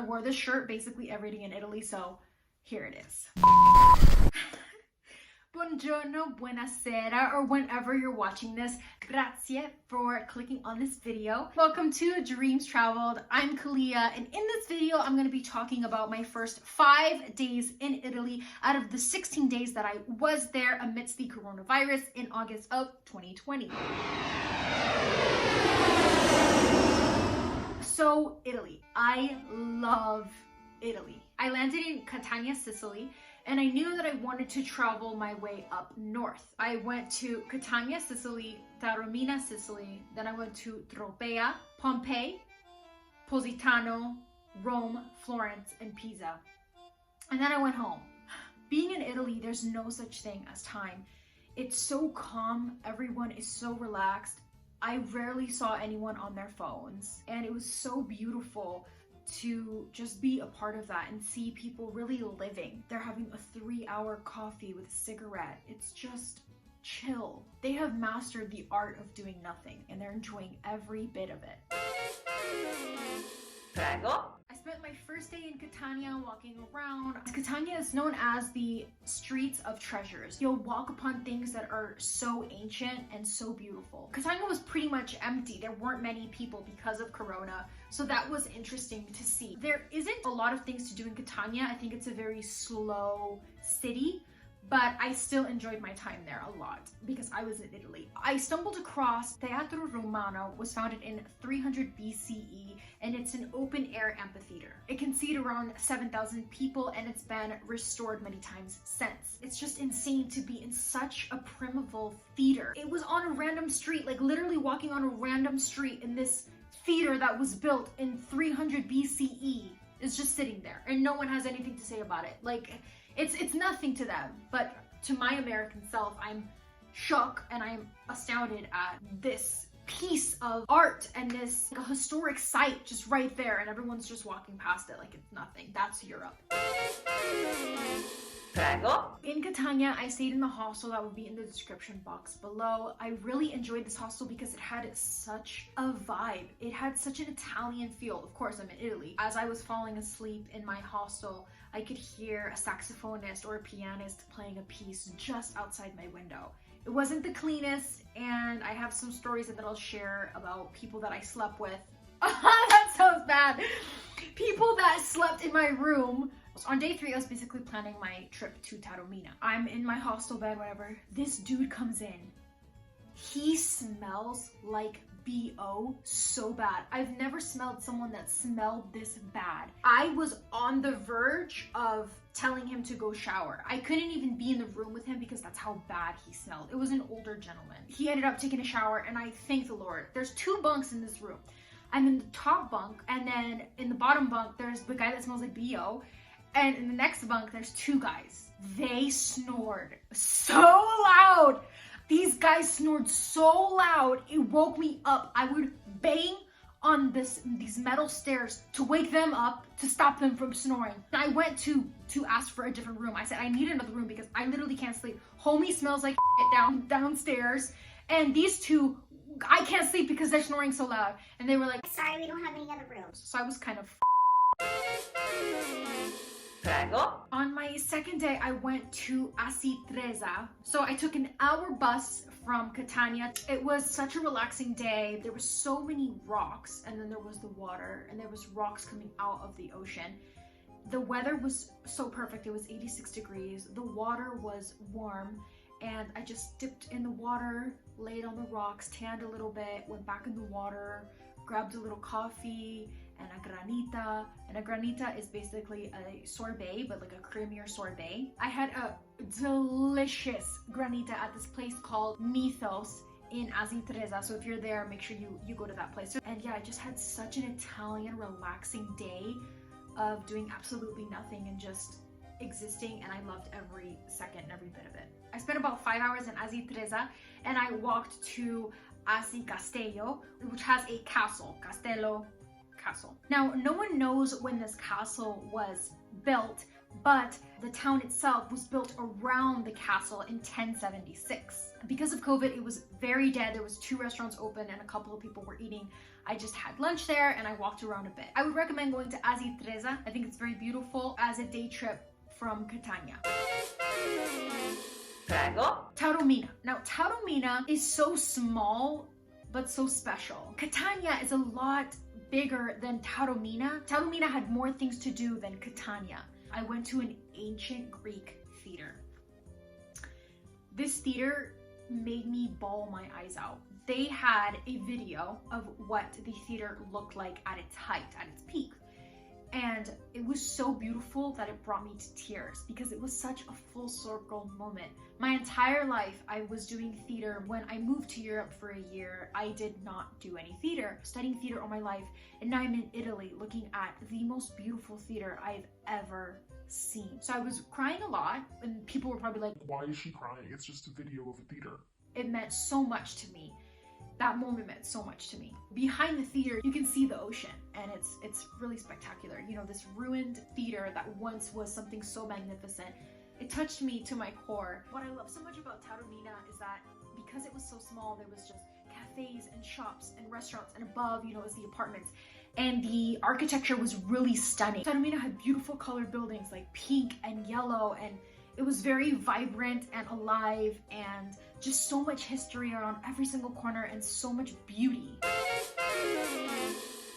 I wore this shirt basically every day in Italy, so here it is. Buongiorno, buonasera, or whenever you're watching this. Grazie for clicking on this video. Welcome to Dreams Traveled. I'm Kalia, and in this video, I'm going to be talking about my first 5 days in Italy out of the 16 days that I was there amidst the coronavirus in August of 2020. So, Italy. I love Italy. I landed in Catania, Sicily, and I knew that I wanted to travel my way up north. I went to Catania, Sicily, Taormina, Sicily, then I went to Tropea, Pompeii, Positano, Rome, Florence, and Pisa. And then I went home. Being in Italy, there's no such thing as time. It's so calm, everyone is so relaxed. I rarely saw anyone on their phones, and it was so beautiful to just be a part of that and see people really living. They're having a 3-hour coffee with a cigarette. It's just chill. They have mastered the art of doing nothing, and they're enjoying every bit of it. Prego. I spent my first day in Catania walking around. Catania is known as the streets of treasures. You'll walk upon things that are so ancient and so beautiful. Catania was pretty much empty. There weren't many people because of Corona, so that was interesting to see. There isn't a lot of things to do in Catania. I think it's a very slow city, but I still enjoyed my time there a lot because I was in Italy. I stumbled across Teatro Romano, was founded in 300 BCE, and it's an open-air amphitheater. It can seat around 7,000 people, and it's been restored many times since. It's just insane to be in such a primeval theater. It was on a random street, like literally walking on a random street in this theater that was built in 300 BCE. It's just sitting there, and no one has anything to say about it. Like, it's nothing to them, but to my American self, I'm shocked and I'm astounded at this piece of art and this like, a historic site just right there, and everyone's just walking past it like it's nothing. That's Europe. Prego. In Catania, I stayed in the hostel that would be in the description box below. I really enjoyed this hostel because it had such a vibe. It had such an Italian feel. Of course, I'm in Italy. As I was falling asleep in my hostel, I could hear a saxophonist or a pianist playing a piece just outside my window. It wasn't the cleanest, and I have some stories that I'll share about people that I slept with. That sounds bad. People that slept in my room. On day 3, I was basically planning my trip to Taormina. I'm in my hostel bed, whatever. This dude comes in. He smells like BO so bad. I've never smelled someone that smelled this bad. I was on the verge of telling him to go shower. I couldn't even be in the room with him because that's how bad he smelled. It was an older gentleman. He ended up taking a shower, and I thank the Lord. There's 2 bunks in this room. I'm in the top bunk, and then in the bottom bunk, there's the guy that smells like BO. And in the next bunk, there's 2 guys. They snored so loud. These guys snored so loud, it woke me up. I would bang on these metal stairs to wake them up, to stop them from snoring. I went to ask for a different room. I said, I need another room because I literally can't sleep. Homie smells like downstairs. And these 2, I can't sleep because they're snoring so loud. And they were like, sorry, we don't have any other rooms. So I was kind of Prego. On my second day, I went to Aci Trezza. So I took an hour bus from Catania. It was such a relaxing day. There were so many rocks, and then there was the water, and there was rocks coming out of the ocean. The weather was so perfect. It was 86 degrees. The water was warm, and I just dipped in the water, laid on the rocks, tanned a little bit, went back in the water, grabbed a little coffee, and a granita. And a granita is basically a sorbet, but like a creamier sorbet. I had a delicious granita at this place called Mythos Azi Trezza. So if you're there, make sure you go to that place. And yeah, I just had such an Italian relaxing day of doing absolutely nothing and just existing, and I loved every second and every bit of it. I spent about 5 hours in Azi Trezza, and I walked to Aci Castello, which has a castle. Castello, castle. Now, no one knows when this castle was built, but the town itself was built around the castle in 1076. Because of COVID, it was very dead. There was 2 restaurants open and a couple of people were eating. I just had lunch there and I walked around a bit. I would recommend going to Azi Trezza. I think it's very beautiful as a day trip from Catania. Prego. Taormina. Now, Taormina is so small, but so special. Catania is a lot bigger than Taormina. Taormina had more things to do than Catania. I went to an ancient Greek theater. This theater made me bawl my eyes out. They had a video of what the theater looked like at its height, at its peak. And it was so beautiful that it brought me to tears because it was such a full circle moment. My entire life I was doing theater. When I moved to Europe for a year, I did not do any theater, studying theater all my life. And now I'm in Italy looking at the most beautiful theater I've ever seen. So I was crying a lot and people were probably like, why is she crying? It's just a video of a theater. It meant so much to me. That moment meant so much to me. Behind the theater, you can see the ocean and it's really spectacular. You know, this ruined theater that once was something so magnificent. It touched me to my core. What I love so much about Taormina is that because it was so small, there was just cafes and shops and restaurants, and above, you know, is the apartments. And the architecture was really stunning. Taormina had beautiful colored buildings like pink and yellow, and it was very vibrant and alive, and just so much history around every single corner and so much beauty.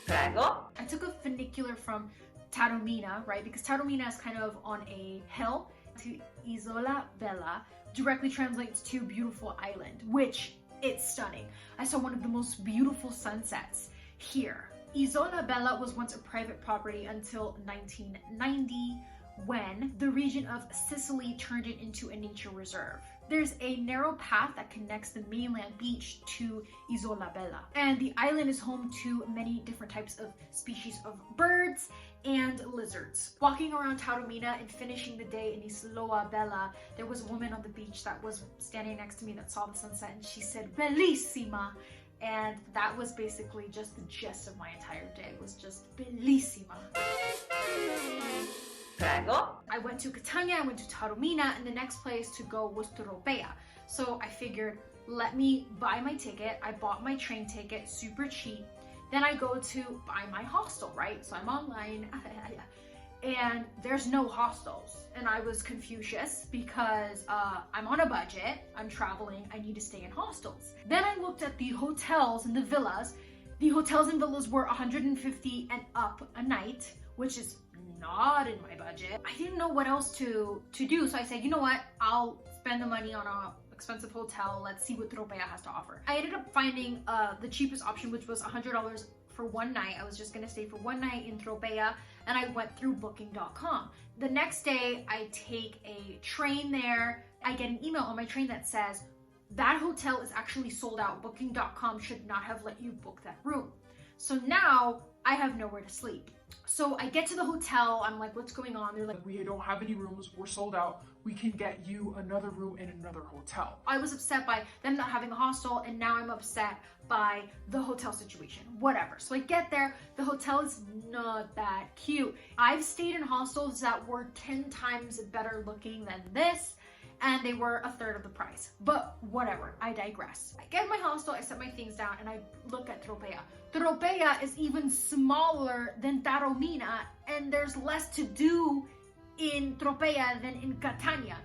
Prego. I took a funicular from Taormina, right? Because Taormina is kind of on a hill, to Isola Bella, directly translates to beautiful island, which it's stunning. I saw one of the most beautiful sunsets here. Isola Bella was once a private property until 1990, when the region of Sicily turned it into a nature reserve. There's a narrow path that connects the mainland beach to Isola Bella. And the island is home to many different types of species of birds and lizards. Walking around Taormina and finishing the day in Isola Bella, there was a woman on the beach that was standing next to me that saw the sunset, and she said, "Bellissima." And that was basically just the gist of my entire day, was just bellissima. Prego. I went to Catania, I went to Taormina, and the next place to go was Tropea. So I figured, let me buy my ticket. I bought my train ticket, super cheap. Then I go to buy my hostel, right? So I'm online, and there's no hostels. And I was Confucius because I'm on a budget, I'm traveling, I need to stay in hostels. Then I looked at the hotels and the villas. The hotels and villas were $150 and up a night, which is not in my budget. I didn't know what else to do, so I said, you know what, I'll spend the money on a expensive hotel. Let's see what Tropea has to offer. I ended up finding the cheapest option, which was $100 for one night. I was just gonna stay for one night in Tropea, and I went through booking.com. The next day I take a train there. I get an email on my train that says that hotel is actually sold out. Booking.com should not have let you book that room. So now I have nowhere to sleep. So I get to the hotel, I'm like, what's going on? They're like, We don't have any rooms, we're sold out. We can get you another room in another hotel. I was upset by them not having a hostel, and now I'm upset by the hotel situation. Whatever. So I get there, the hotel is not that cute. I've stayed in hostels that were 10 times better looking than this, and they were a third of the price. But whatever, I digress. I get my hostel, I set my things down, and I look at Tropea. Tropea is even smaller than Taormina, and there's less to do in Tropea than in Catania.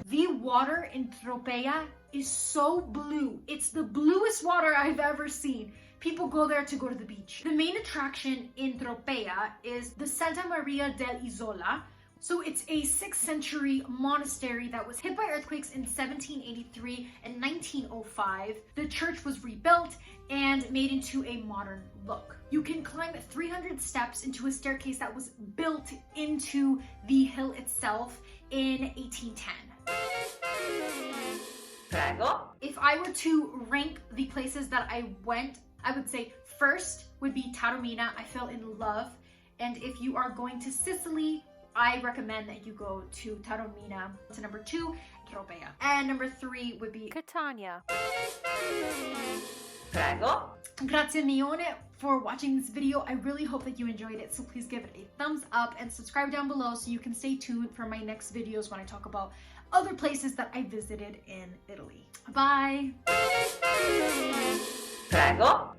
The water in Tropea is so blue. It's the bluest water I've ever seen. People go there to go to the beach. The main attraction in Tropea is the Santa Maria dell'Isola. So it's a 6th century monastery that was hit by earthquakes in 1783 and 1905. The church was rebuilt and made into a modern look. You can climb 300 steps into a staircase that was built into the hill itself in 1810. Prego. If I were to rank the places that I went, I would say first would be Taormina. I fell in love. And if you are going to Sicily, I recommend that you go to Taormina. To number 2, Tropea. And number 3 would be Catania. Prego. Grazie milione for watching this video. I really hope that you enjoyed it, so please give it a thumbs up and subscribe down below so you can stay tuned for my next videos when I talk about other places that I visited in Italy. Bye! Prego.